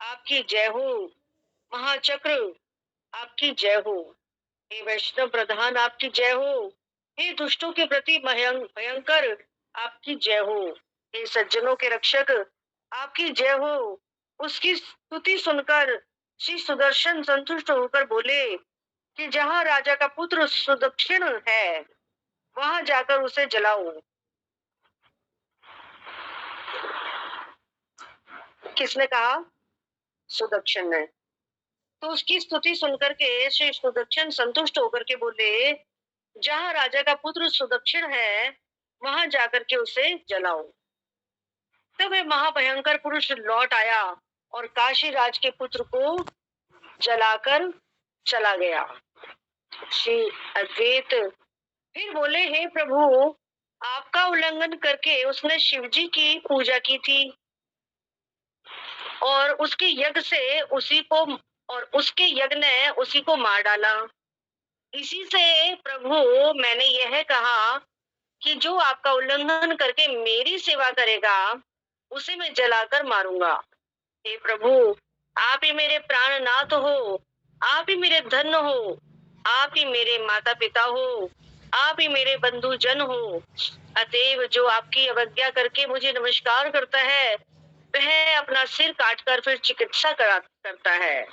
आपकी जय हो। महाचक्र आपकी जय हो। हे वैष्णव प्रधान आपकी जय हो। हे दुष्टों के प्रति भयंकर आपकी जय हो। हे सज्जनों के रक्षक आपकी जय हो। उसकी स्तुति सुनकर श्री सुदर्शन संतुष्ट होकर बोले कि जहाँ राजा का पुत्र सुदक्षिण है वहां जाकर उसे जलाओ। किसने कहा? सुदक्षिण ने। तो उसकी स्तुति सुनकर के श्री सुदक्षिण संतुष्ट होकर के बोले, जहाँ राजा का पुत्र सुदक्षिण है वहां जाकर के उसे जलाओ। तब वह महाभयंकर पुरुष लौट आया और काशी राज के पुत्र को जलाकर चला गया। श्री अद्वैत फिर बोले, हे प्रभु, आपका उल्लंघन करके उसने शिव जी की पूजा की थी और उसके यज्ञ ने उसी को मार डाला। इसी से प्रभु मैंने यह कहा कि जो आपका उल्लंघन करके मेरी सेवा करेगा उसे मैं जलाकर मारूंगा। हे प्रभु, आप ही मेरे प्राणनाथ हो, आप ही मेरे धन हो, आप ही मेरे माता पिता हो, आप ही मेरे बंधु जन हो। अतएव जो आपकी अवज्ञा करके मुझे नमस्कार करता है वह अपना सिर काटकर फिर चिकित्सा करता है।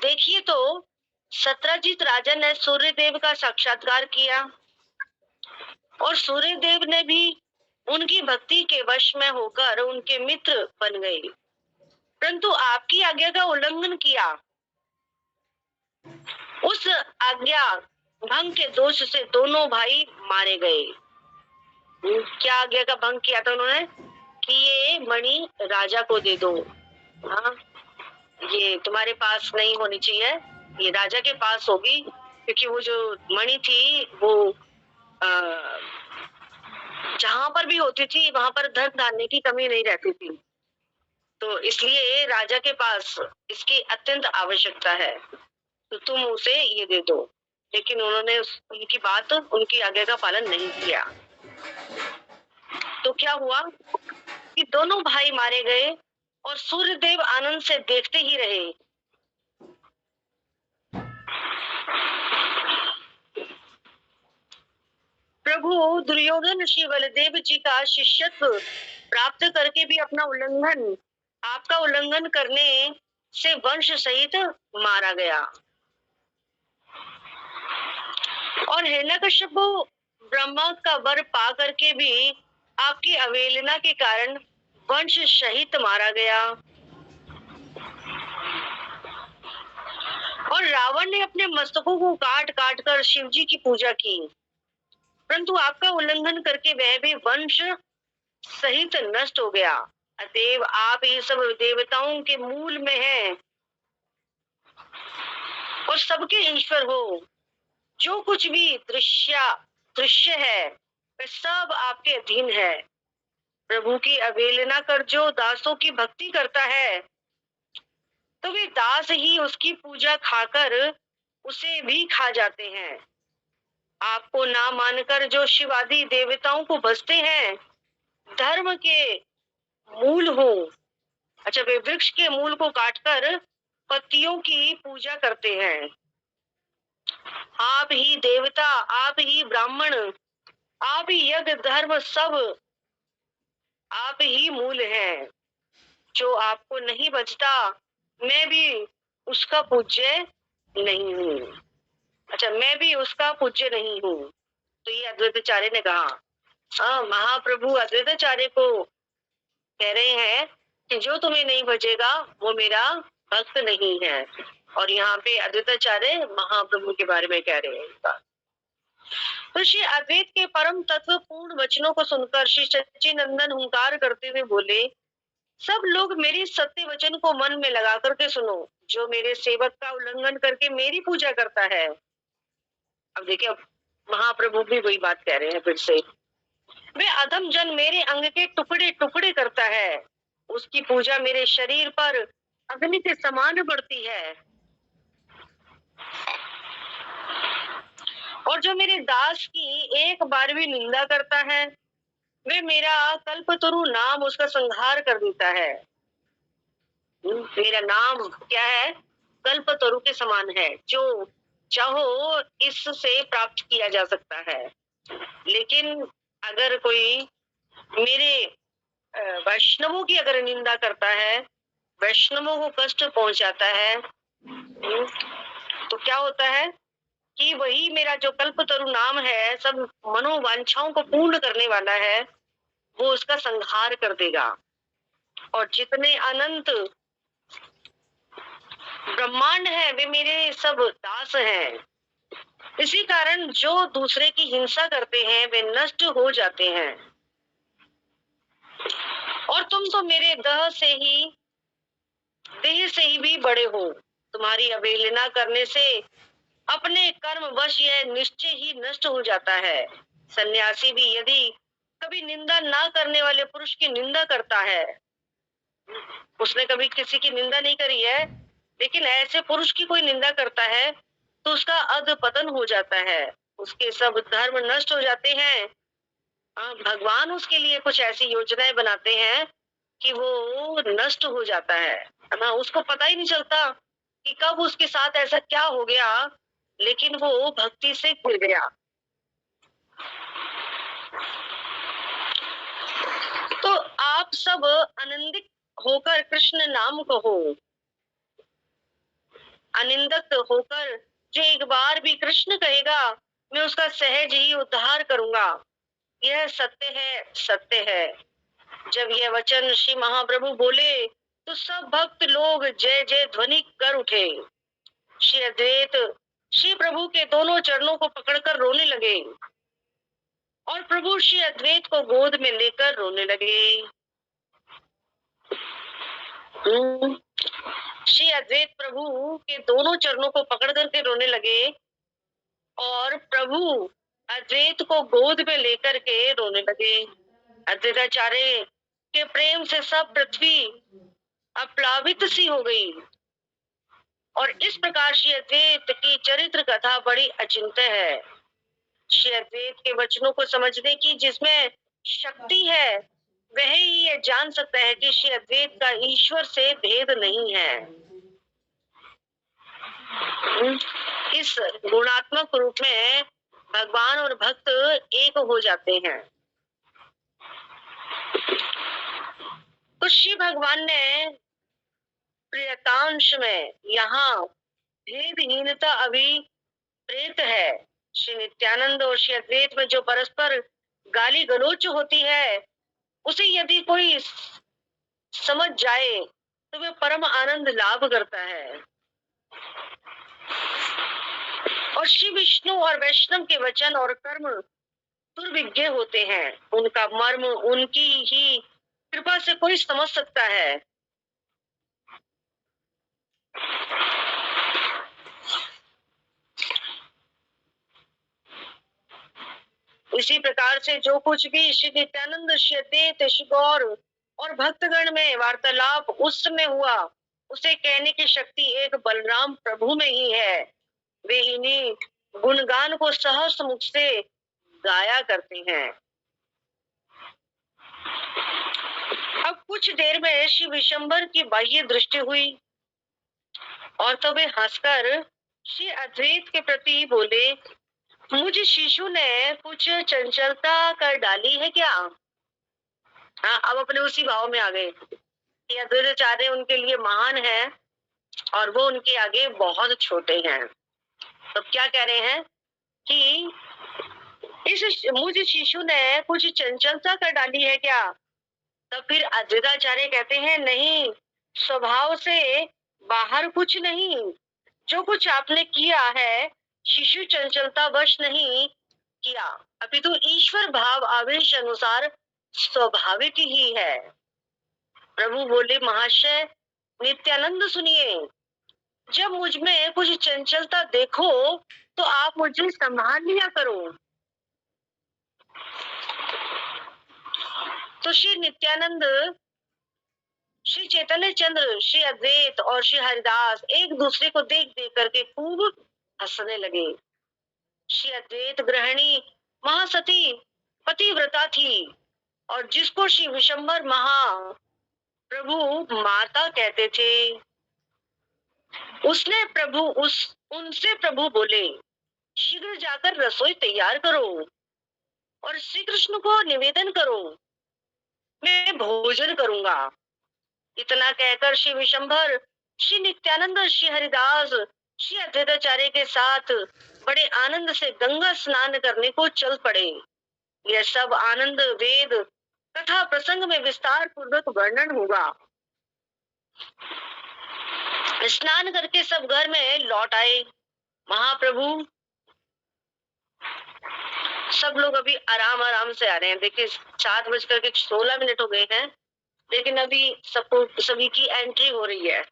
देखिए तो सत्रजीत राजा ने सूर्यदेव का साक्षात्कार किया और सूर्यदेव ने भी उनकी भक्ति के वश में होकर उनके मित्र बन गए, परंतु आपकी आज्ञा का उल्लंघन किया। उस आज्ञा भंग के दोष से दोनों भाई मारे गए। क्या आज्ञा का भंग किया था उन्होंने? कि ये मणि राजा को दे दो। हाँ, ये तुम्हारे पास नहीं होनी चाहिए, ये राजा के पास होगी, क्योंकि वो जो मणि थी वो जहां पर भी होती थी वहां पर धन धान्य की कमी नहीं रहती थी, तो इसलिए राजा के पास इसकी अत्यंत आवश्यकता है, तो तुम उसे ये दे दो। लेकिन उन्होंने उनकी बात, उनकी आज्ञा का पालन नहीं किया। तो क्या हुआ कि दोनों भाई मारे गए और सूर्यदेव आनंद से देखते ही रहे। प्रभु दुर्योधन श्री बलदेव जी का शिष्यत्व प्राप्त करके भी अपना उल्लंघन, आपका उल्लंघन करने से वंश सहित मारा गया। और हिरण्यकश्यप ब्रह्मा का वर पा करके भी आपकी अवहेलना के कारण वंश सहित मारा गया। और रावण ने अपने मस्तकों को काट काट कर शिव जी की पूजा की, परंतु आपका उल्लंघन करके वह भी वंश सहित नष्ट हो गया। अतएव आप ये सब देवताओं के मूल में हैं और सबके ईश्वर हो। जो कुछ भी दृश्य है वह सब आपके अधीन है। प्रभु की अवहेलना कर जो दासों की भक्ति करता है तो वे दास ही उसकी पूजा खाकर उसे भी खा जाते हैं। आपको ना मानकर जो शिव आदि देवताओं को भजते हैं धर्म के मूल हो, अच्छा, वे वृक्ष के मूल को काटकर पत्तियों की पूजा करते हैं। आप ही देवता, आप ही ब्राह्मण, आप ही यज्ञ धर्म सब आप ही मूल हैं। जो आपको नहीं बचता मैं भी उसका पूज्य नहीं हूँ। अच्छा, मैं भी उसका पूज्य नहीं हूँ। तो ये अद्वैताचार्य ने कहा। महाप्रभु अद्वैताचार्य को कह रहे हैं कि जो तुम्हें नहीं बचेगा वो मेरा भक्त नहीं है। और यहाँ पे अद्वैताचार्य महाप्रभु के बारे में कह रहे हैं। तो श्री अद्वैत के परम तत्व पूर्ण वचनों को सुनकर श्री सच्चिदानंद हुंकार करते हुए बोले, सब लोग मेरी सत्य वचन को मन में लगा करके सुनो। जो मेरे सेवक का उल्लंघन करके मेरी पूजा करता है, अब देखिए महाप्रभु भी वही बात कह रहे हैं फिर से, वे अधम जन मेरे अंग के टुकड़े टुकड़े करता है, उसकी पूजा मेरे शरीर पर अग्नि के समान बढ़ती है। और जो मेरे दास की एक बार भी निंदा करता है वे मेरा कल्पतरु नाम उसका संहार कर देता है। मेरा नाम क्या है? कल्पतरु के समान है, जो चाहो इससे प्राप्त किया जा सकता है। लेकिन अगर कोई मेरे वैष्णवों की अगर निंदा करता है, वैष्णवों को कष्ट पहुंचाता है, तो क्या होता है कि वही मेरा जो कल्पतरु नाम है, सब मनोवांछाओं को पूर्ण करने वाला है, वो उसका संहार कर देगा। और जितने अनंत ब्रह्मांड है वे मेरे सब दास हैं। इसी कारण जो दूसरे की हिंसा करते हैं वे नष्ट हो जाते हैं। और तुम तो मेरे देह से ही भी बड़े हो। तुम्हारी अवहेलना करने से अपने कर्म वश यह निश्चय ही नष्ट हो जाता है। सन्यासी भी यदि कभी निंदा ना करने वाले पुरुष की निंदा करता है, उसने कभी किसी की निंदा नहीं करी है, लेकिन ऐसे पुरुष की कोई निंदा करता है तो उसका अधपतन हो जाता है, उसके सब धर्म नष्ट हो जाते हैं। भगवान उसके लिए कुछ ऐसी योजनाएं बनाते हैं कि वो नष्ट हो जाता है ना। उसको पता ही नहीं चलता कि कब उसके साथ ऐसा क्या हो गया, लेकिन वो भक्ति से गिर गया। तो आप सब आनंदित होकर कृष्ण नाम कहो। आनंदित होकर जो एक बार भी कृष्ण कहेगा, मैं उसका सहज ही उद्धार करूंगा। यह सत्य है, सत्य है। जब यह वचन श्री महाप्रभु बोले तो सब भक्त लोग जय जय ध्वनि कर उठे। श्री अद्वैत श्री प्रभु के दोनों चरणों को पकड़कर रोने लगे और प्रभु श्री अद्वैत को गोद में लेकर रोने लगे। श्री अद्वैत प्रभु के दोनों चरणों को पकड़ करके रोने लगे और प्रभु अद्वैत को गोद में लेकर के रोने लगे। अद्वैताचार्य के प्रेम से सब पृथ्वी अप्लावित सी हो गई। और इस प्रकार श्री अद्वैत की चरित्र कथा बड़ी अचिंत्य है। श्री अद्वैत के वचनों को समझने की जिसमें शक्ति है, वह ही ये जान सकता है कि श्री अद्वैत का ईश्वर से भेद नहीं है। इस गुणात्मक रूप में भगवान और भक्त एक हो जाते हैं। तो श्री भगवान ने प्रियकांश में यहाँ भेदहीनता अभिप्रेत है। श्री नित्यानंद और श्री अद्वैत में जो परस्पर गाली गलोच होती है, उसे यदि कोई समझ जाए तो वह परम आनंद लाभ करता है। और श्री विष्णु और वैष्णव के वचन और कर्म दुर्विज्ञ होते हैं। उनका मर्म उनकी ही कृपा से कोई समझ सकता है। इसी प्रकार से जो कुछ भी श्री नित्यानंद, श्री अद्वैत, श्री गौर और भक्तगण में वार्तालाप उस समय हुआ, उसे कहने की शक्ति एक बलराम प्रभु में ही है। वे इन्हीं गुणगान को सहर्ष मुख से गाया करते हैं। अब कुछ देर में श्री विशंबर की बाह्य दृष्टि हुई और तो वे हंसकर श्री अद्वैत के प्रति बोले, मुझ शिशु ने कुछ चंचलता कर डाली है क्या? हाँ, अब अपने उसी भाव में आ गए कि अद्वैताचार्य उनके लिए महान है और वो उनके आगे बहुत छोटे हैं। तो क्या कह रहे हैं कि इस मुझ शिशु ने कुछ चंचलता कर डाली है क्या? तब फिर अद्वैताचार्य कहते हैं, नहीं, स्वभाव से बाहर कुछ नहीं। जो कुछ आपने किया है शिशु चंचलता वश नहीं किया, अपितु ईश्वर भाव आवेश अनुसार स्वाभाविक ही है। प्रभु बोले, महाशय नित्यानंद सुनिए, जब मुझ में कुछ चंचलता देखो तो आप मुझे संभाल लिया करो। तो श्री नित्यानंद, श्री चैतन्य चंद्र, श्री अद्वैत और श्री हरिदास एक दूसरे को देख देख करके खूब हंसने लगे। श्री अद्वैत गृहिणी महासती पतिव्रता थी और जिसको श्री विशंबर महाप्रभु माता कहते थे, उनसे प्रभु बोले, शीघ्र जाकर रसोई तैयार करो और श्री कृष्ण को निवेदन करो, मैं भोजन करूंगा। इतना कहकर श्री विशंबर श्री नित्यानंद, श्री हरिदास, श्री अद्वैताचार्य के साथ बड़े आनंद से गंगा स्नान करने को चल पड़े। यह सब आनंद वेद कथा प्रसंग में विस्तार पूर्वक वर्णन होगा। स्नान करके सब घर में लौट आए। महाप्रभु सब लोग अभी आराम से आ रहे हैं। देखिए 7:16 हो गए हैं, लेकिन अभी सभी की एंट्री हो रही है।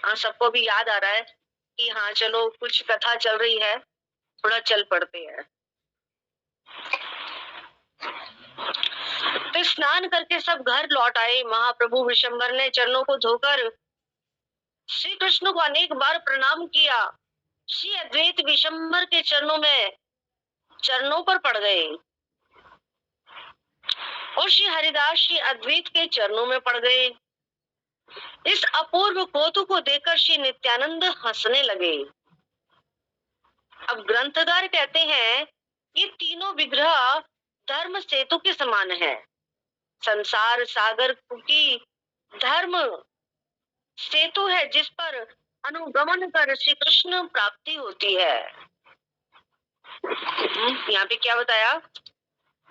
हाँ, सबको भी याद आ रहा है कि हाँ चलो कुछ कथा चल रही है, थोड़ा चल पड़ते हैं। तो स्नान करके सब घर लौट आए। महाप्रभु विशंबर ने चरणों को धोकर श्री कृष्ण को अनेक बार प्रणाम किया। श्री अद्वैत विशंबर के चरणों पर पड़ गए और श्री हरिदास श्री अद्वैत के चरणों में पड़ गए। इस अपूर्व कौतुक को देखकर श्री नित्यानंद हंसने लगे। अब ग्रंथकार कहते हैं ये तीनों विग्रह धर्म सेतु के समान है। संसार सागर की धर्म सेतु है जिस पर अनुगमन कर श्री कृष्ण प्राप्ति होती है। यहाँ पे क्या बताया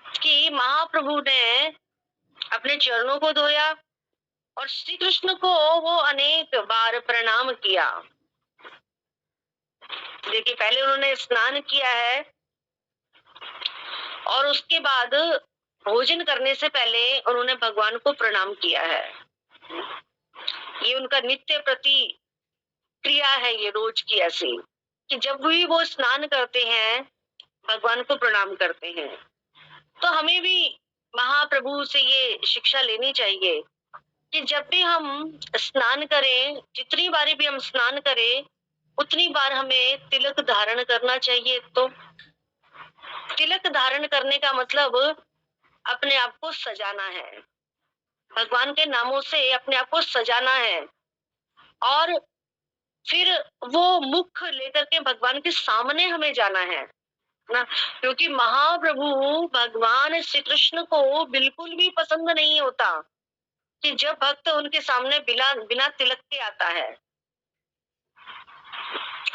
कि महाप्रभु ने अपने चरणों को धोया और श्री कृष्ण को वो अनेक बार प्रणाम किया। देखिए पहले उन्होंने स्नान किया है और उसके बाद भोजन करने से पहले उन्होंने भगवान को प्रणाम किया है। ये उनका नित्य प्रति क्रिया है, ये रोज की ऐसी कि जब भी वो स्नान करते हैं भगवान को प्रणाम करते हैं। तो हमें भी महाप्रभु से ये शिक्षा लेनी चाहिए कि जब भी हम स्नान करें, जितनी बारी भी हम स्नान करें, उतनी बार हमें तिलक धारण करना चाहिए। तो तिलक धारण करने का मतलब अपने आप को सजाना है, भगवान के नामों से अपने आप को सजाना है और फिर वो मुख लेकर के भगवान के सामने हमें जाना है ना, क्योंकि महाप्रभु भगवान श्री कृष्ण को बिल्कुल भी पसंद नहीं होता कि जब भक्त उनके सामने बिना तिलक के आता है।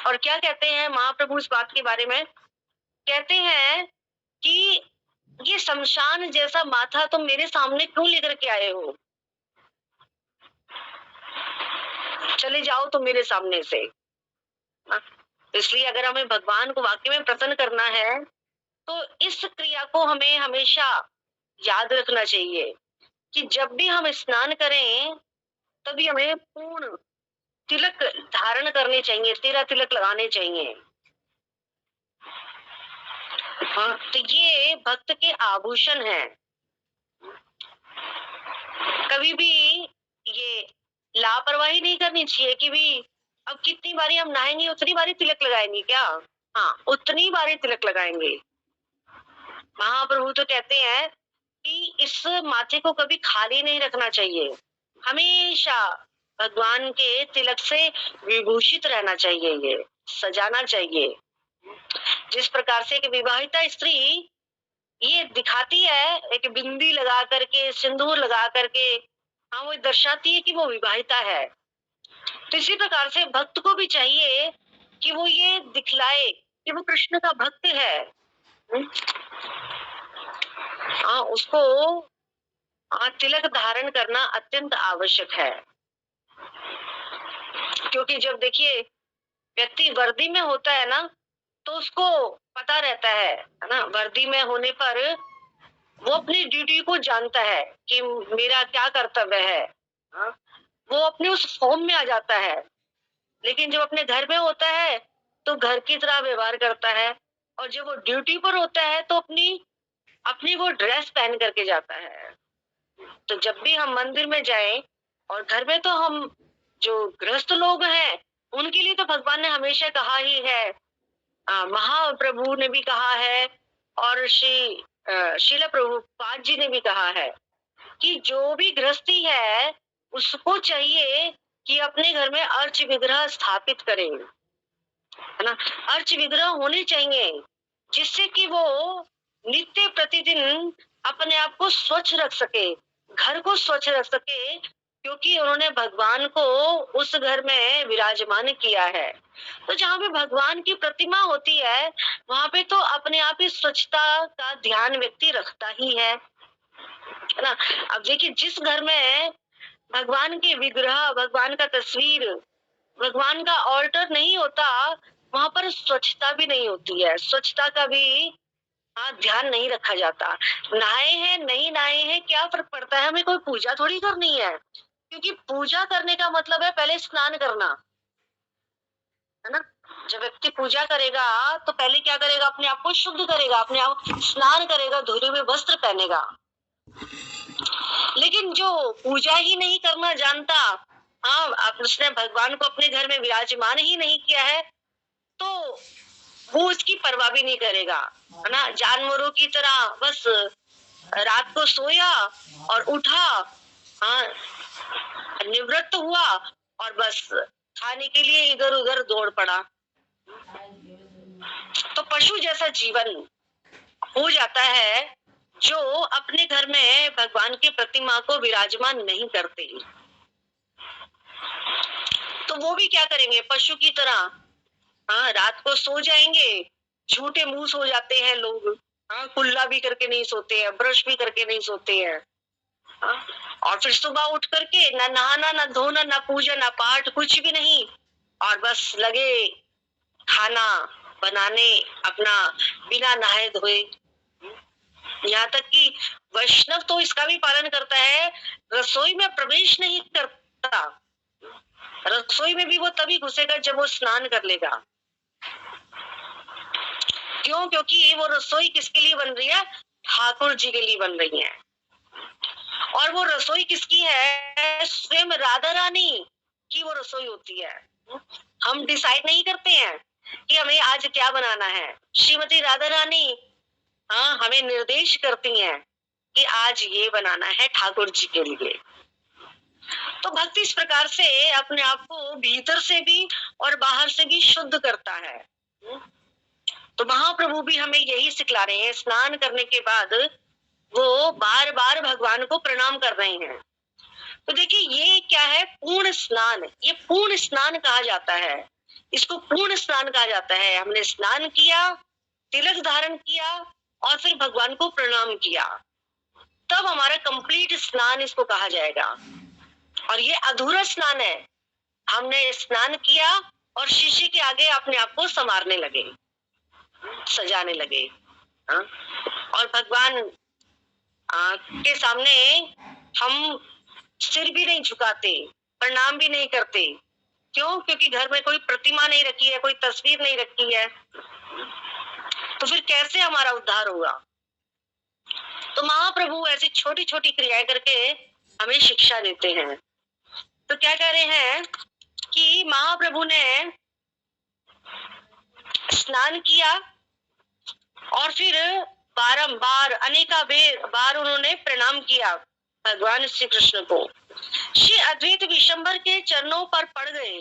और क्या कहते हैं महाप्रभु इस बात के बारे में? कहते हैं कि ये शमशान जैसा माथा तुम मेरे सामने क्यों लेकर के आए हो, चले जाओ तुम मेरे सामने से। इसलिए अगर हमें भगवान को वाकई में प्रसन्न करना है तो इस क्रिया को हमें हमेशा याद रखना चाहिए कि जब भी हम स्नान करें तभी हमें पूर्ण तिलक धारण करने चाहिए, 13 तिलक लगाने चाहिए। हाँ, तो ये भक्त के आभूषण हैं। कभी भी ये लापरवाही नहीं करनी चाहिए कि भी अब कितनी बारी हम नहाएंगे उतनी बारी तिलक लगाएंगे क्या? हाँ, उतनी बारी तिलक लगाएंगे। महाप्रभु तो कहते हैं कि इस माथे को कभी खाली नहीं रखना चाहिए, हमेशा भगवान के तिलक से विभूषित रहना चाहिए, ये सजाना चाहिए। जिस प्रकार से एक विवाहिता स्त्री ये दिखाती है, एक बिंदी लगा करके, सिंदूर लगा करके, हाँ वो दर्शाती है कि वो विवाहिता है। तो इसी प्रकार से भक्त को भी चाहिए कि वो ये दिखलाए कि वो कृष्ण का भक्त है। उसको तिलक धारण करना अत्यंत आवश्यक है, क्योंकि जब देखिए व्यक्ति वर्दी में होता है ना तो उसको पता रहता है ना, वर्दी में होने पर वो अपनी ड्यूटी को जानता है कि मेरा क्या कर्तव्य है, वो अपने उस फॉर्म में आ जाता है। लेकिन जब अपने घर में होता है तो घर की तरह व्यवहार करता है, और जब वो ड्यूटी पर होता है तो अपनी वो ड्रेस पहन करके जाता है। तो जब भी हम मंदिर में जाएं, और घर में तो हम जो गृहस्थ लोग हैं उनके लिए तो भगवान ने हमेशा कहा ही है, महाप्रभु ने भी कहा है और श्रील प्रभुपाद जी ने भी कहा है कि जो भी गृहस्थी है उसको चाहिए कि अपने घर में अर्च विग्रह स्थापित करे, है ना। अर्च विग्रह होने चाहिए जिससे कि वो नित्य प्रतिदिन अपने आप को स्वच्छ रख सके, घर को स्वच्छ रख सके, क्योंकि उन्होंने भगवान को उस घर में विराजमान किया है। तो जहाँ पे भगवान की प्रतिमा होती है वहां पे तो अपने आप ही स्वच्छता का ध्यान व्यक्ति रखता ही है ना। अब देखिए, जिस घर में भगवान के विग्रह, भगवान का तस्वीर, भगवान का ऑल्टर नहीं होता, वहां पर स्वच्छता भी नहीं होती है, स्वच्छता का भी ध्यान नहीं रखा जाता। नहाए हैं नहीं नहाए हैं क्या फर्क पड़ता है, हमें कोई पूजा थोड़ी करनी है, क्योंकि पूजा करने का मतलब है पहले स्नान करना, है ना। जब व्यक्ति पूजा करेगा तो पहले क्या करेगा, अपने आप को शुद्ध करेगा, अपने आप स्नान करेगा, धुले हुए वस्त्र पहनेगा। लेकिन जो पूजा ही नहीं करना जानता, उसने भगवान को अपने घर में विराजमान ही नहीं किया है, तो वो उसकी परवाह भी नहीं करेगा, है ना। जानवरों की तरह बस रात को सोया और उठा, निवृत्त हुआ और बस खाने के लिए इधर उधर दौड़ पड़ा, तो पशु जैसा जीवन हो जाता है जो अपने घर में भगवान की प्रतिमा को विराजमान नहीं करते। तो वो भी क्या करेंगे, पशु की तरह रात को सो जाएंगे, झूठे मुंह सो जाते हैं लोग, कुल्ला भी करके नहीं सोते हैं, ब्रश भी करके नहीं सोते हैं, और फिर सुबह उठ करके ना नहाना ना धोना ना पूजा ना पाठ कुछ भी नहीं, और बस लगे खाना बनाने अपना बिना नहाए धोए। यहाँ तक कि वैष्णव तो इसका भी पालन करता है, रसोई में प्रवेश नहीं करता, रसोई में भी वो तभी घुसेगा जब वो स्नान कर लेगा। क्यों? क्योंकि वो रसोई किसके लिए बन रही है, ठाकुर जी के लिए बन रही है। और वो रसोई किसकी है, स्वयं राधा रानी की वो रसोई होती है। हम डिसाइड नहीं करते हैं कि हमें आज क्या बनाना है, श्रीमती राधा रानी हमें निर्देश करती हैं कि आज ये बनाना है ठाकुर जी के लिए। तो भक्त इस प्रकार से अपने आप को भीतर से भी और बाहर से भी शुद्ध करता है। तो महाप्रभु भी हमें यही सिखला रहे हैं, स्नान करने के बाद वो बार बार भगवान को प्रणाम कर रहे हैं। तो देखिए ये क्या है, पूर्ण स्नान, ये पूर्ण स्नान कहा जाता है, इसको पूर्ण स्नान कहा जाता है। हमने स्नान किया, तिलक धारण किया और फिर भगवान को प्रणाम किया, तब हमारा कंप्लीट स्नान इसको कहा जाएगा। और ये अधूरा स्नान है, हमने स्नान किया और शीशे के आगे अपने आप को संवारने लगे, सजाने लगे, और भगवान के सामने हम सिर भी नहीं झुकाते, प्रणाम भी नहीं करते। क्यों? क्योंकि घर में कोई प्रतिमा नहीं रखी है, कोई तस्वीर नहीं रखी है, तो फिर कैसे हमारा उद्धार होगा। तो महाप्रभु ऐसी छोटी छोटी क्रियाएं करके हमें शिक्षा देते हैं। तो क्या कह रहे हैं कि महाप्रभु ने स्नान किया और फिर बारंबार अनेका बार उन्होंने प्रणाम किया भगवान श्री कृष्ण को। श्री अद्वैत विशंबर के चरणों पर पड़ गए।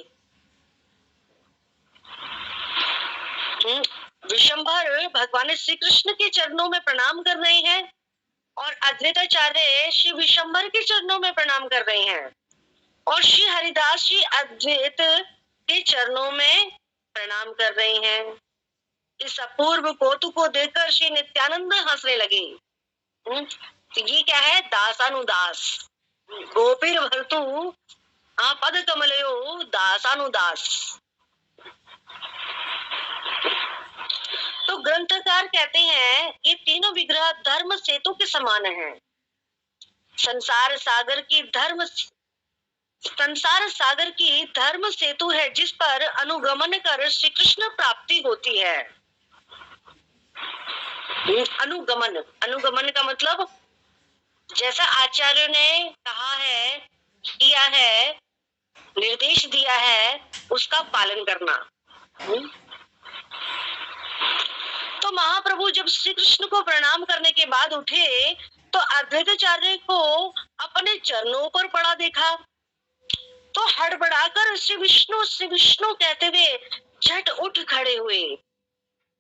विशंबर भगवान श्री कृष्ण के चरणों में प्रणाम कर रहे हैं और अद्वैताचार्य श्री विशंबर के चरणों में प्रणाम कर रहे हैं, और श्री हरिदास जी अद्वैत के चरणों में प्रणाम कर रहे हैं। इस अपूर्व कौतुक को देखकर श्री नित्यानंद हंसने लगे। तो ये क्या है, दासानुदास, गोपीर भर्तु पद कमलयो दासानुदास। तो ग्रंथकार कहते हैं ये तीनों विग्रह धर्म सेतु के समान हैं। संसार सागर की धर्म सेतु है जिस पर अनुगमन कर श्री कृष्ण प्राप्ति होती है। अनुगमन का मतलब जैसा आचार्य ने कहा है, किया है, निर्देश दिया है, उसका पालन करना। तो महाप्रभु जब श्री कृष्ण को प्रणाम करने के बाद उठे तो अद्वैताचार्य को अपने चरणों पर पड़ा देखा तो हड़बड़ाकर श्री विष्णु कहते हुए झट उठ खड़े हुए।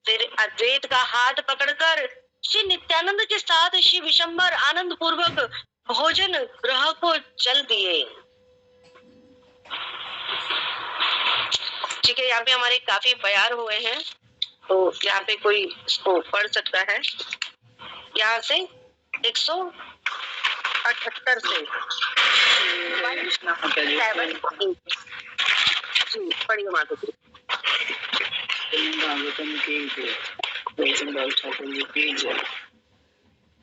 फिर अद्वैत का हाथ पकड़कर श्री नित्यानंद के साथ श्री विशंबर आनंद पूर्वक भोजन ग्रह को चल दिए। ठीक है, यहाँ पे हमारे काफी प्यार हुए हैं, तो यहाँ पे कोई इसको पढ़ सकता है। यहाँ से 178 से पढ़िए माता जी। भागवतम की जय, वैष्णव ठाकुर जी की जय।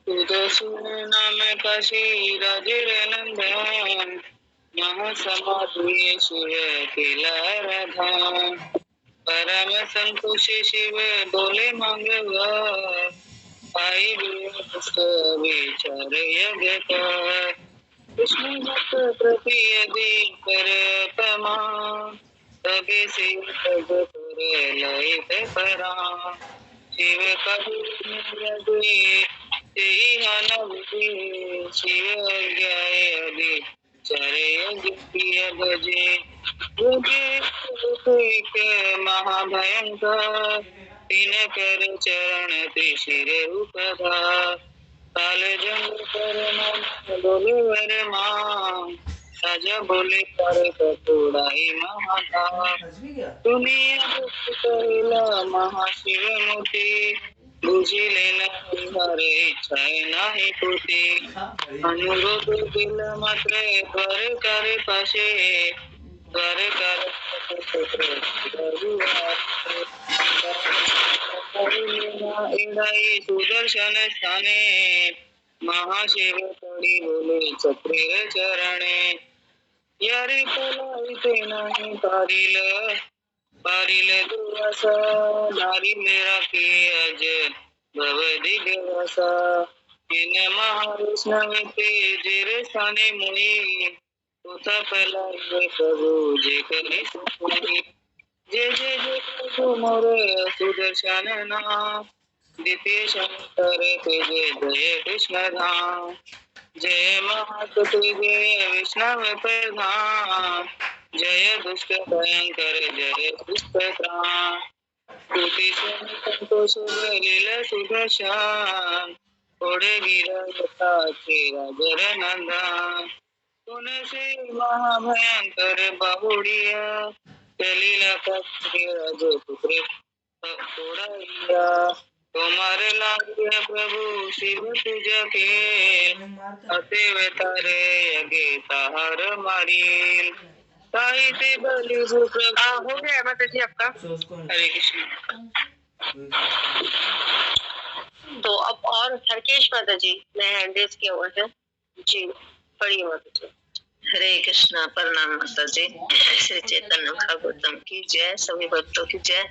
नाम काशी राजे नंदन, महासमाधि शिव केलाराधान, परम संतोषी शिव बोले मांगवा, आई विचार यज्ञ कर, विष्णु भक्त प्रति यदि कर प्रमाण, तभी शिव भगत लयित परा, शिव कभी शिव ज्ञाय चरय भजे, महाभयंकर तीन कर चरण त्रिशिर उपधार, काल जंग कर बोले वर मां, राजा बोले कर कटोराई महाधार, दुनिया कहला महाशिव मूर्ति, बुझी लेना हर इच्छा नहीं पूती, अनुरोध दिल मात्र द्वार कर पाशे, द्वार कर सुदर्शन स्थाने, महाशिव पड़ी बोले चक्र चरणे, यारी पलाइते नहीं पारिल दुरासा, नारिल राखी अज भव दिग्वासा, इन महाविष्णव तेजर स्थाने मुनि, उथा पलाइए प्रभु जे करी सुनी, जय जय जय प्रभु मोरे सुदर्शन नाम, द्वितीय शंकर तेजे जय कृष्ण धाम, जय महात जय विष्णव प्रधान, जय दुष्ट भयंकर जय दुष्ट त्राण, कोटि संतोष लीला सुदर्शन, ओढ़े गिरा राजर नंदन, तुलसी महाभयंकर बहुड़िया, लीला राज पुत्र तुम्हारे लागे प्रभु शिव पूजा के, अतएव तारे यज्ञ तार मारिल, साहित्य बलि हो गया माता जी आपका। हरे कृष्ण। तो अब और हरकेश माता जी मैं हैंडल्स किया हुआ है जी, पढ़िए माता जी। हरे कृष्णा, प्रणाम माता जी। श्री चैतन्य भागवतम की जय, सभी भक्तों की जय।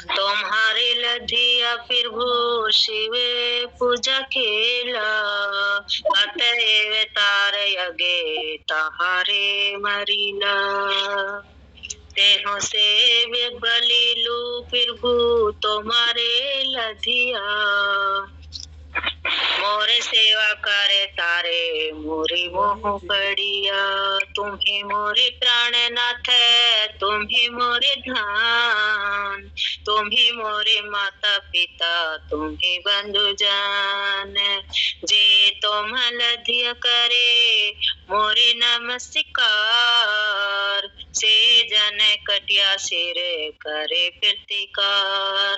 तुम्हारे लधिया प्रभु शिव पूजा केला, अतएव तार यज्ञ ताहारे मरीला, तेहो से बलि लू प्रभु तुम्हारे लधिया, मोरे सेवा करे तारे मोरी मोह पड़िया, तुम्ही मोरे प्राणनाथ तुम्ही मोरे धान, तुम्ही मोरे माता पिता तुम्ही बंधु जान, जे तुम लधिया करे मोरे नमस्कार, से जन कटिया सिर करे प्रतिकार,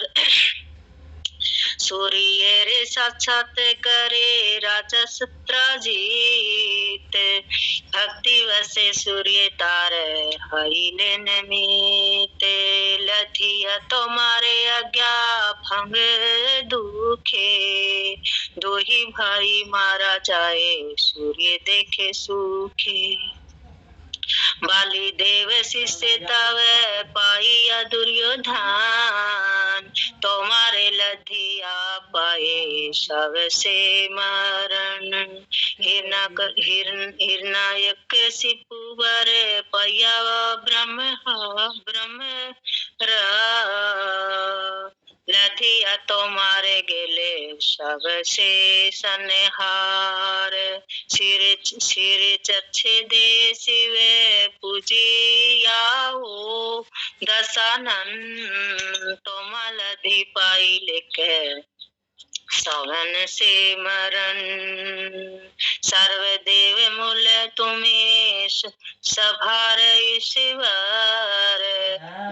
सूर्य रे साक्षात करे राजा सत्राजीत, भक्ति वसे सूर्य तारे हरिले नमित, लथिया तुम्हारे आज्ञा भंग दुखे, दो ही भाई मारा जाए सूर्य देखे सूखे, बाली देव शिष्य तव पाइया दुर्योधन, तुम्हारे लधिया पाए सब से मरण, हिरनायक सिपुवर पाया ब्रह्म लथिया तुम्हारे गेले सबसे सनहार। सिर चच्छे दे शिव पूजियाओ, दशानन तोमल पाई लेके सवन से मरण। सर्वदेव मूल तुम्हें सभार ईश्वर,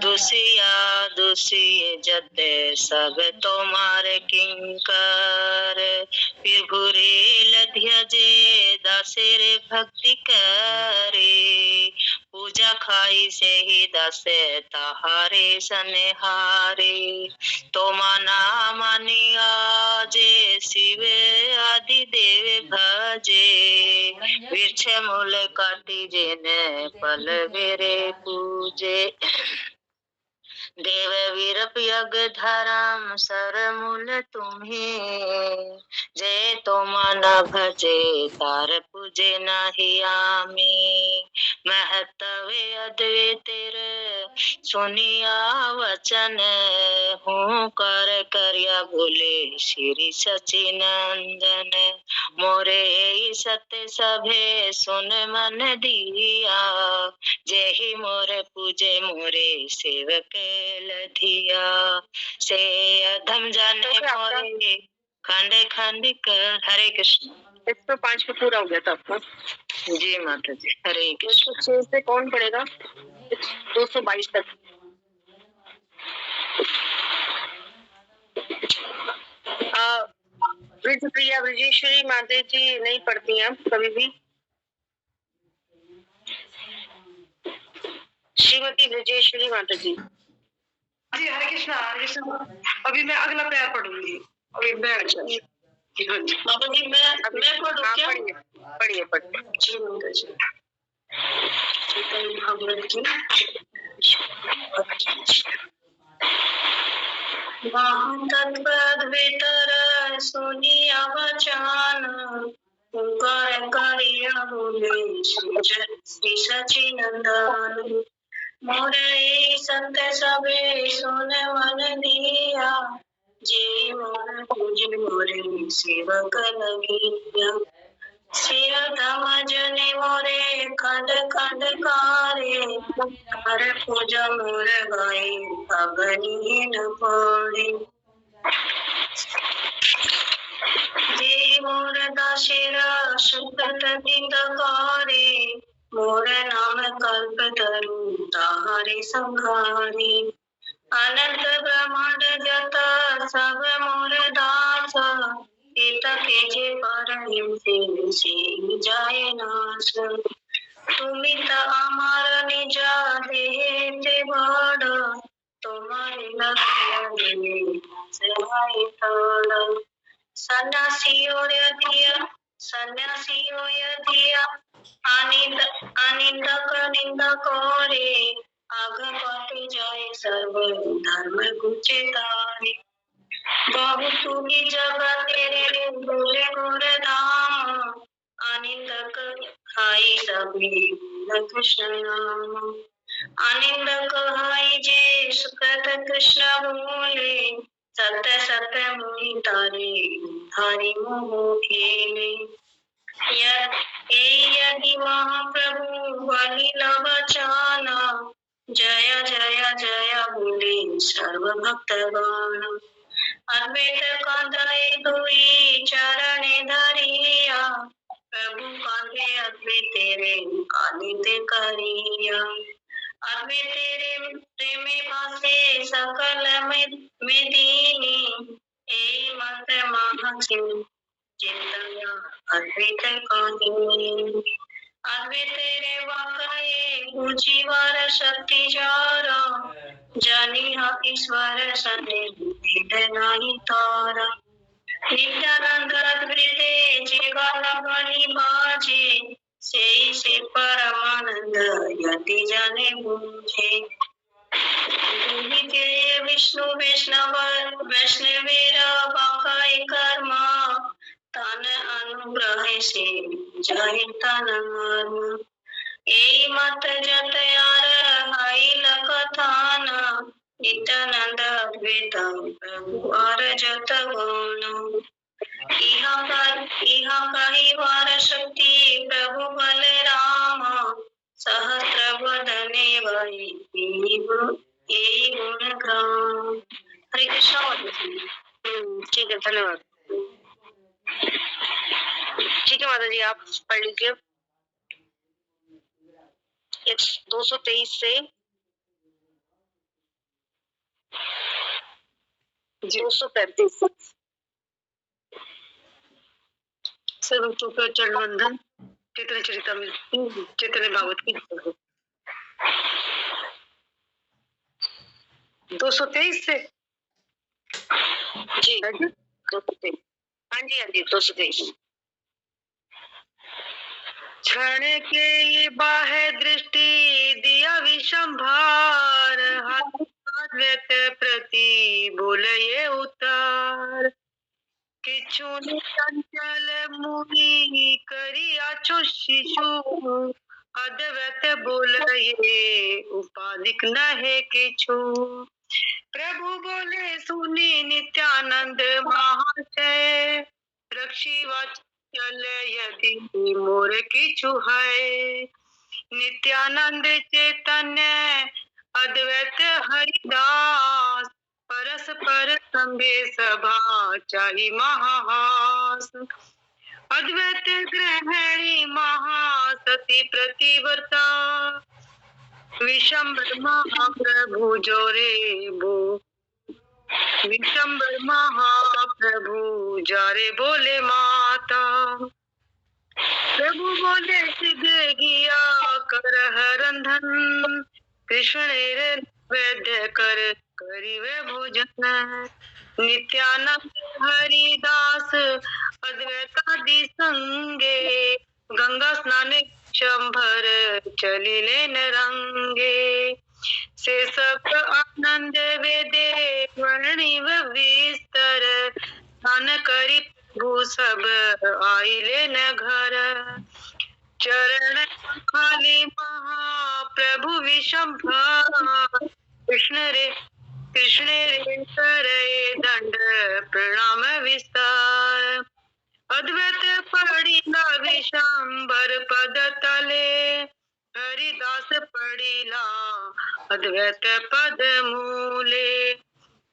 दुसिया दुसिय जते सब तोमार किंकर। फिर भूरे लध्यजे दासेर भक्ति करे, पूजा खाई से ही दासे ताहारे सनहारे। तोमा नाम मानिया जे शिव आदि देव भजे, वृक्ष मूल काटी जेने पल बेरे पूजे। देव वीरप यज्ञ धर्म सर मूल तुम्हें, जय तोमा न भजे तार पूजे नाही आमी। महत्व अद्वैतेर सुनिया वचन, हूँ कर करिया बोले श्री सचिनंदन। मोरे सत्य सभे सुन मन दिया, जेहि मोरे पूजे मोरे सेवक लधिया। से अधम जाने मोरे खंड खंड कर। हरे कृष्ण। 105 पे पूरा हो गया था आपका। जी माता जी, हरे कृष्ण। 106 से कौन पढ़ेगा? 222 तक। ब्रजप्रिया ब्रजेश्वरी माता जी नहीं पढ़ती हैं कभी भी। श्रीमती ब्रजेश्वरी माता जी। जी हरे कृष्णा हरे कृष्णा। अभी मैं अगला पैर पढ़ूंगी। अभी मैं बाबा जी मैं पढ़ूं क्या? पढ़िए पढ़िए। तत्पद भीतर सुनिया वचन, कर करिया बोले श्री सचिनंदन। मोरे संत सबे सुन मन दिया, जे मोर पूज मोरे सेवक लगिया। सिर धम जने मोरे खंड खंड कारे, कर पूजा मोर गाई अगनी न पड़े। जे मोर दासेर सुखत दिंद करे, मोर नाम कल्प तरु ताहारे संघारे। अनंत ब्रह्मांड जत सब मोर दास, इत के जे परहिम से जाय नाश। तुमित अमर निज देते बड़, तुम्हारे लखिया सहाय तड़। सन्यासियों यदिया अनिंदक निंद करे, आग पति जाय सर्व धर्म गुचे तारे। बहु ही जगत तेरे बोले गोर धाम, अनिंदक खाई सभी कृष्ण नाम। अनिंदक हाई जे सुखत कृष्ण बोले, सत्य सत्य मुनि तारे हरि मोह खेले। यदि महाप्रभु बलि लवचाना, जय जय जय बोले सर्व भक्तगण। अद्वैत कंधे दुई चरणे धरिया, प्रभु कंधे अद्वैत तेरे कालिते करिया। अद्वैत तेरे प्रेमे भासे सकल में दीनी, ए मत महासिंह चिंतन अद्वैत कहानी। अद्वैत तेरे वाकये जीवर शक्ति जारा, जानी ईश्वर सन्निध नहीं तारा। नित्यानंद अद्वैत जीवन बलि बाजे, से परमानंद यति जाने बूझे। के विष्णु वैष्णवेर बाकाय कर्मा, तन अनुग्रह से जाहि तन मर्म। ए मत जत यार हाइल कथान, नित्यानंद अद्वैत प्रभु आर जत गौण। इह कही वार शक्ति प्रभु बलराम सहस्र बदने वही यही गुण ग्राम। हरे कृष्णा माता जी। ठीक है, धन्यवाद। ठीक है माता जी, आप पढ़ लीजिए 223 से 235। सर्वोत्तम का चरण वंदन चैतन्य चरितमृत चैतन्य भागवत की 223 से जी 223। हाँ जी, हाँ जी, 223। क्षण के ये बाह्य दृष्टि दिया विषंभार व्यक्त प्रति बोले उतार किछु चंचल मुनि करी आचो शिशु अद्वैत बोले उपाधिक न है किछु। प्रभु बोले सुनी नित्यानंद महाशय रक्षी वाचल यदि मोर किछु है। नित्यानंद चैतन्य अद्वैत हरिदास परस्पर संभे सभा चाहि महाहास। अद्वैत ग्रहणी महासती प्रतिव्रता विशंबर महाप्रभु जोरे बो विशंबर महाप्रभु जारे बोले माता। प्रभु बोले सिद्ध गिया कर हरंधन कृष्ण वैद्य कर करिवे भोजन। नित्यानंद हरिदास अद्वैतादि संगे गंगा स्नान शंभर चलिले न रंगे। से सब आनंद वेदे वर्णिव विस्तर स्नान करी प्रभु सब आइले न घर। चरण खाली महाप्रभु विशंभर कृष्ण रे करे दंड प्रणाम विस्तार। अद्वैत पढ़िला विशंभर पद तले हरिदास पढ़िला अद्वैत पद मूले।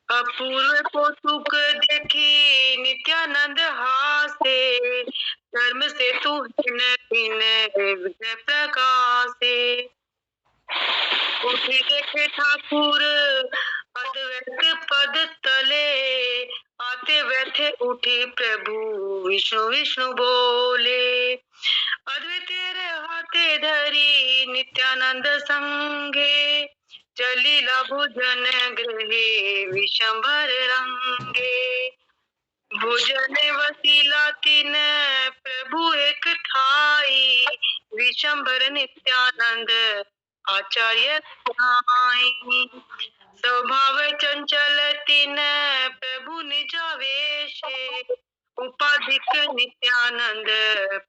अपूर्व कौतुक देखी नित्यानंद हासे धर्म से तू हिन विजय प्रकाशे। उठी देखे ठाकुर अद्वैत पद तले आते बैठे उठी प्रभु विष्णु विष्णु बोले। अद्वैत हाथे धरी नित्यानंद संगे चलीला भोजन गृहे विशंभर रंगे। भोजन वसीला तीन प्रभु एक ठाई विशंभर नित्यानंद आचार्य ठाई। स्वभाव चंचल तीन प्रभु निजावेशे उपाधिक नित्यानंद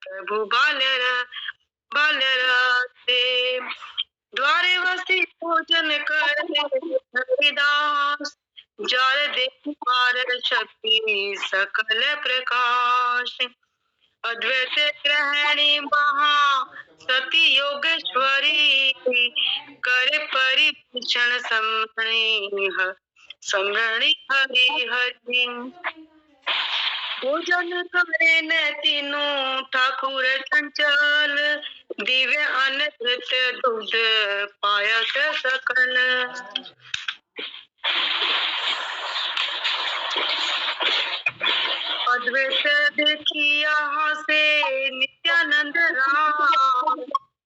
प्रभु बालरसे। द्वारे वसी भोजन करे हरिदास जार देखी पार शक्ति सकल प्रकाश। अद्वैत ग्रहणी महा सती योगेश्वरी करे परिभूषण समरणी हरि हरि। भोजन करे न तीनों ठाकुर चंचल दिव्य अनृत दूध पायस सकल। अद्वैत देखिया से नित्यानंद राम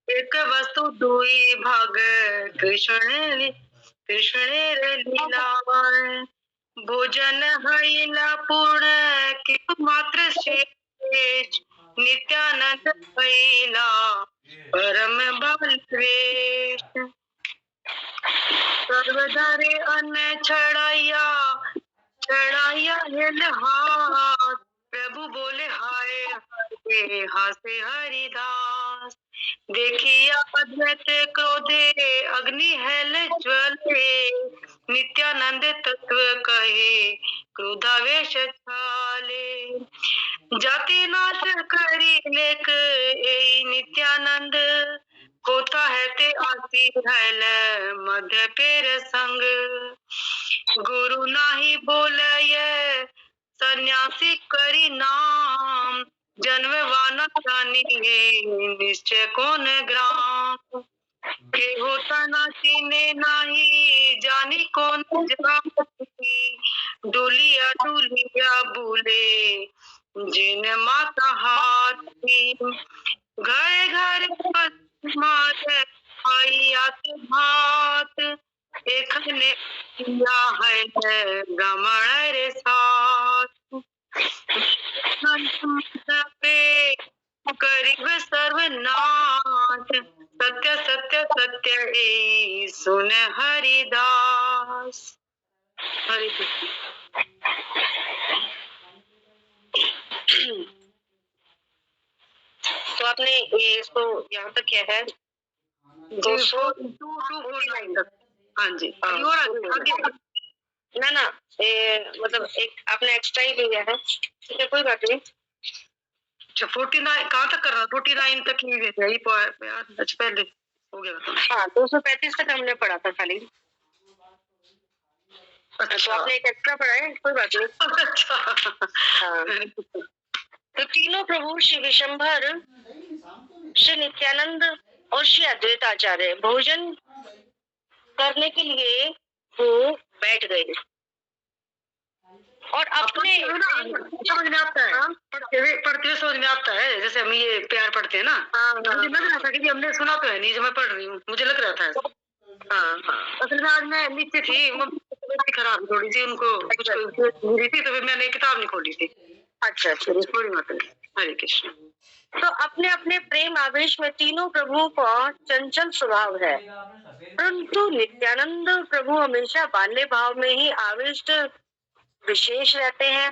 एक वस्तु दुई भाग कृष्ण लीला। भोजन हईला पूर्ण किंतु मात्र शेष नित्यानंद हईला परम बालवेश। सर्वधारे अन्न छड़ाया हाथ प्रभु बोले हाय हासे हरिदास। देखिया अद्वैत क्रोधे अग्नि हेल ज्वले नित्यानंद तत्व कहे क्रोधावेश छाले। एक ए नित्यानंद होता है ते आती है मध्य पेर संग गुरु नाही बोलय सन्यासी करी नाम जन्म वाना जानी निश्चय कौन ग्राम के होता ना चीने नाही जानी कौन जाती डुलिया डुलिया बोले जिन माता हाथी घर घर मात आई आते भात एखने किया है गमण रे साथ पे करीब सर्वनाथ सत्य सत्य सत्य ए सुन हरिदास। हरे कृष्ण। तो आपने ये इसको यहाँ तक क्या है 249 तक। हाँ जी। और आगे ना मतलब एक आपने एक्स्ट्रा ही लिया है, ठीक है कोई बात नहीं। अच्छा 49 कहाँ तक कर रहा? 49 तक ही यही अच्छा पहले हो गया था। हाँ 235 तक हमने पढ़ा था खाली। अच्छा तो आपने एक एक्स्ट्रा पढ़ा है, कोई बात नहीं। अच्छा हाँ तो तीनों प्रभु श्री विशंभर, श्री नित्यानंद और श्री अद्वैत आचार्य भोजन करने के लिए वो बैठ गए और अपने समझ में आता है। पढ़ते हुए समझ में आता है, जैसे हम ये प्यार पढ़ते हैं ना। मुझे लग रहा था कि हमने सुना तो है नहीं, जो मैं पढ़ रही हूँ मुझे लग रहा था। असल में आज मैं नीचे थी, तबीयत खराब थोड़ी सी, उनको कुछ हुई थी तो फिर मैंने किताब नहीं खोली थी। अच्छा थोड़ी माता हरे कृष्ण। तो अपने अपने प्रेम आवेश में तीनों प्रभु का चंचल स्वभाव है, परंतु नित्यानंद प्रभु हमेशा बाल्य भाव में ही आविष्ट विशेष रहते हैं।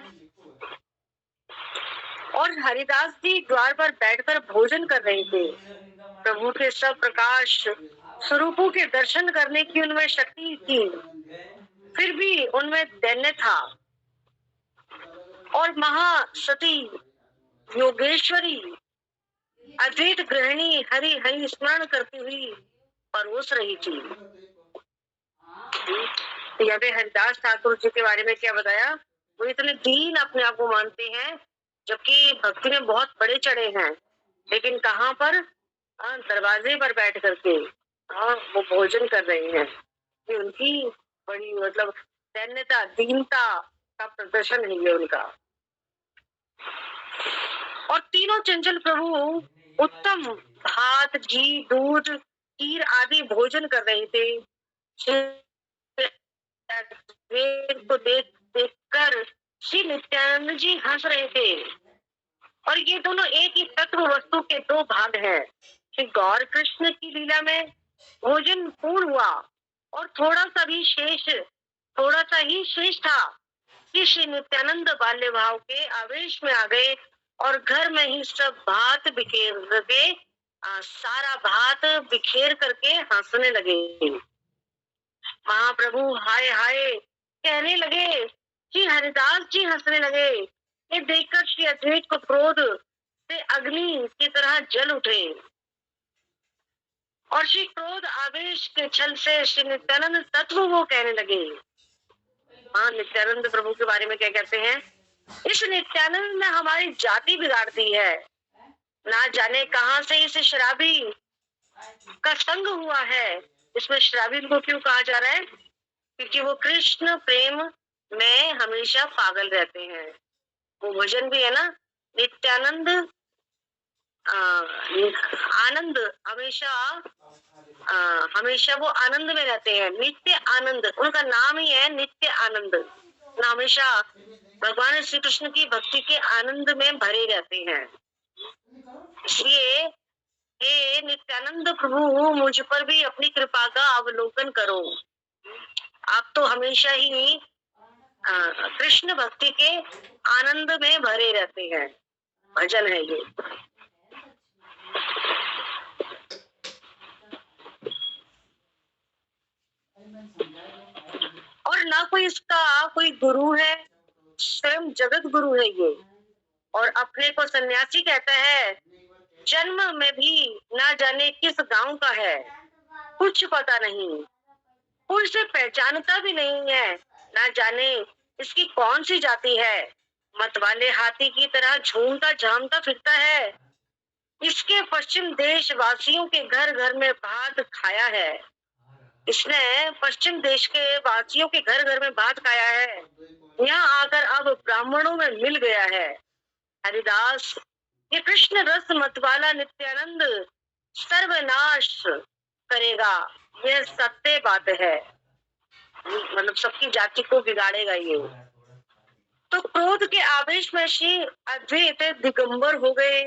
और हरिदास जी द्वार पर बैठकर भोजन कर रहे थे। प्रभु के सब प्रकाश स्वरूपों के दर्शन करने की उनमें शक्ति थी, फिर भी उनमें दैन्य था। और महासती योगेश्वरी अद्वैत गृहिणी हरि हरि स्मरण करती हुई परोस रही थी। यहाँ पे हरिदास ठाकुर जी के बारे में क्या बताया? वो इतने दीन अपने आप को मानते हैं, जबकि भक्ति में बहुत बड़े चढ़े हैं, लेकिन कहाँ पर? दरवाजे पर बैठ करके वो भोजन कर रहे हैं। ये उनकी बड़ी मतलब दैन्यता, दीनता का प्रदर्शन है ये उनका। और तीनों चंचल प्रभु उत्तम भात, घी, दूध, खीर आदि भोजन कर रहे थे। को देख कर श्री नित्यानंद जी हंस रहे थे। और ये दोनों एक ही तत्व वस्तु के दो भाग हैं। श्री गौर कृष्ण की लीला में भोजन पूर्ण हुआ और थोड़ा सा ही शेष था कि श्री नित्यानंद बाल्य भाव के आवेश में आ गए और घर में ही सब भात बिखेर करके सारा भात बिखेर करके हंसने लगे। महाप्रभु हाय हाय कहने लगे कि हरिदास जी हंसने लगे। ये देखकर श्री अद्वैत को क्रोध से अग्नि की तरह जल उठे और श्री क्रोध आवेश के छल से श्री नित्यानंद तत्व वो कहने लगे। नित्यानंद प्रभु के बारे में क्या कहते हैं? इस नित्यानंद ने हमारी जाति बिगाड़ दी है। ना जाने कहां से इस शराबी का संग हुआ है। इसमें शराबी को क्यों कहा जा रहा है? क्योंकि वो कृष्ण प्रेम में हमेशा पागल रहते हैं। वो भजन भी है ना, नित्यानंद आनंद, हमेशा वो आनंद में रहते हैं। नित्य आनंद उनका नाम ही है, नित्य आनंद। ना हमेशा भगवान श्री कृष्ण की भक्ति के आनंद में भरे रहते हैं। इसलिए हे नित्यानंद प्रभु, मुझ पर भी अपनी कृपा का अवलोकन करो। आप तो हमेशा ही कृष्ण भक्ति के आनंद में भरे रहते हैं। भजन है ये। और ना कोई इसका कोई गुरु है, स्वयं जगत गुरु है ये। और अपने को सन्यासी कहता है जन्म में भी ना जाने किस गांव का है, कुछ पता नहीं, कोई इसे पहचानता भी नहीं है, ना जाने इसकी कौन सी जाति है। मतवाले हाथी की तरह झूमता झामता फिरता है। इसके पश्चिम देश वासियों के घर घर में भात खाया है। इसने पश्चिम देश के वासियों के घर घर में भात खाया है। यहाँ आकर अब ब्राह्मणों में मिल गया है। हरिदास, ये कृष्ण रस मतवाला नित्यानंद सर्वनाश करेगा, यह सत्य बात है। मतलब सबकी जाति को बिगाड़ेगा ये। तो क्रोध के आवेश में श्री अद्वैत दिगंबर हो गए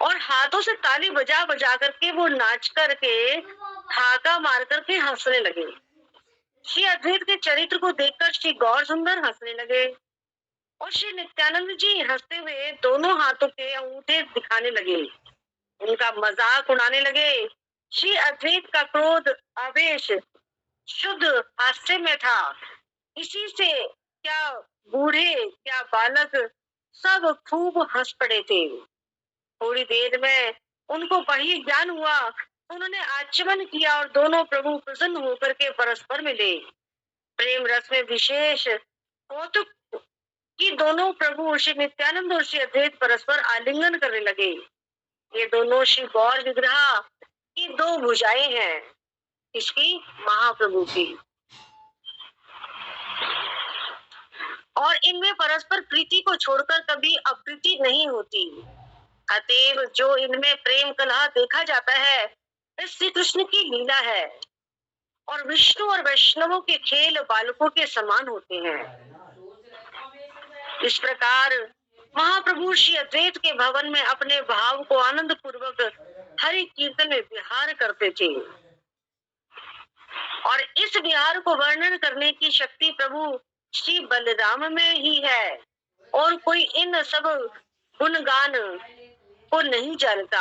और हाथों से ताली बजा बजा करके वो नाच करके हाका मार करके हंसने लगे। श्री अद्वैत के चरित्र को देखकर श्री गौर सुंदर हंसने लगे और श्री नित्यानंद जी हंसते हुए दोनों हाथों के अंगूठे दिखाने लगे, उनका मजाक उड़ाने लगे। श्री अद्वैत का क्रोध आवेश शुद्ध हास्य में था। इसी से क्या बूढ़े क्या बालक सब खूब हंस पड़े थे। थोड़ी देर में उनको वही ज्ञान हुआ। उन्होंने आचमन किया और दोनों प्रभु प्रसन्न होकर के परस्पर मिले। प्रेम रस में विशेष कौतुक कि दोनों प्रभु श्री नित्यानंद और श्री अद्वैत परस्पर आलिंगन करने लगे। ये दोनों श्री गौर विग्रह की दो भुजाएं हैं, इसकी महाप्रभु की, और इनमें परस्पर प्रीति को छोड़कर कभी अप्रीति नहीं होती। अतएव जो इनमें प्रेम कलह देखा जाता है वह श्री कृष्ण की लीला है और विष्णु और वैष्णवों के खेल बालकों के समान होते हैं। इस प्रकार महाप्रभु श्री अद्वैत के भवन में अपने भाव को आनंद पूर्वक हरि कीर्तन में विहार करते थे और इस विहार को वर्णन करने की शक्ति प्रभु श्री बलराम में ही है और कोई इन सब गुणगान को नहीं जानता।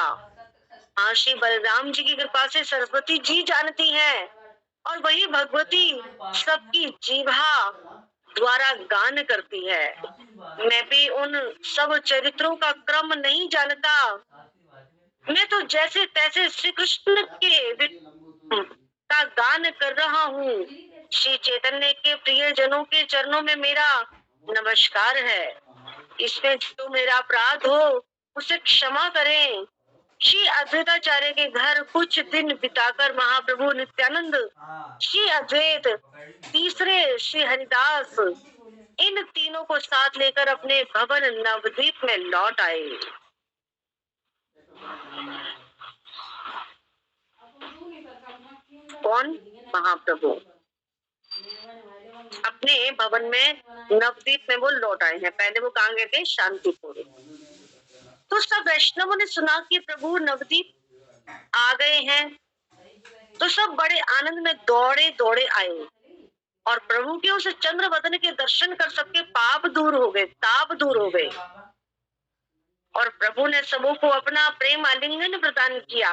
हाँ, श्री बलराम जी की कृपा से सरस्वती जी जानती हैं और वही भगवती सबकी जीभा द्वारा गान करती है। मैं भी उन सब चरित्रों का क्रम नहीं जानता। मैं तो जैसे तैसे श्री कृष्ण के का गान कर रहा हूँ। श्री चैतन्य के प्रिय जनों के चरणों में मेरा नमस्कार है। इसमें जो मेरा अपराध हो उसे क्षमा करें। श्री अद्वैताचार्य के घर कुछ दिन बिताकर महाप्रभु नित्यानंद, श्री अद्वैत, तीसरे श्री हरिदास, इन तीनों को साथ लेकर अपने भवन नवद्वीप में लौट आए। कौन? महाप्रभु अपने भवन में नवद्वीप में वो लौट आए हैं। पहले वो कहाँ गए थे? शांतिपुर। तो सब वैष्णवों ने सुना कि प्रभु नवद्वीप आ गए हैं, तो सब बड़े आनंद में दौड़े दौड़े आए और प्रभु के उस चंद्रवदन के दर्शन कर सबके पाप दूर हो गए, ताप दूर हो गए और प्रभु ने सबों को अपना प्रेम आलिंगन प्रदान किया।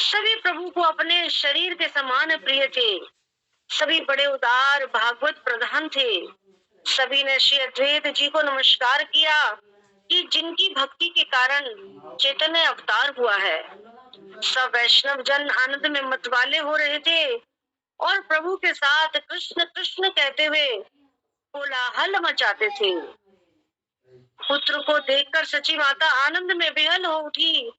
सभी प्रभु को अपने शरीर के समान प्रिय थे। सभी बड़े उदार भागवत प्रधान थे। सभी ने श्री अद्वैत जी को नमस्कार किया कि जिनकी भक्ति के कारण चैतन्य अवतार हुआ है। सब वैष्णव जन आनंद में मतवाले हो रहे थे और प्रभु के साथ कृष्ण कृष्ण कहते हुए कोलाहल मचाते थे। पुत्र को देखकर सची माता आनंद में विहल हो उठी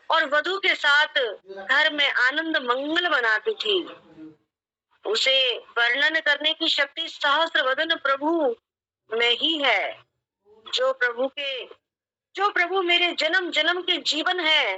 और वधू के साथ घर में आनंद मंगल मनाती थी। उसे वर्णन करने की शक्ति सहस्रवदन प्रभु में ही है। जो प्रभु मेरे जन्म जन्म के जीवन है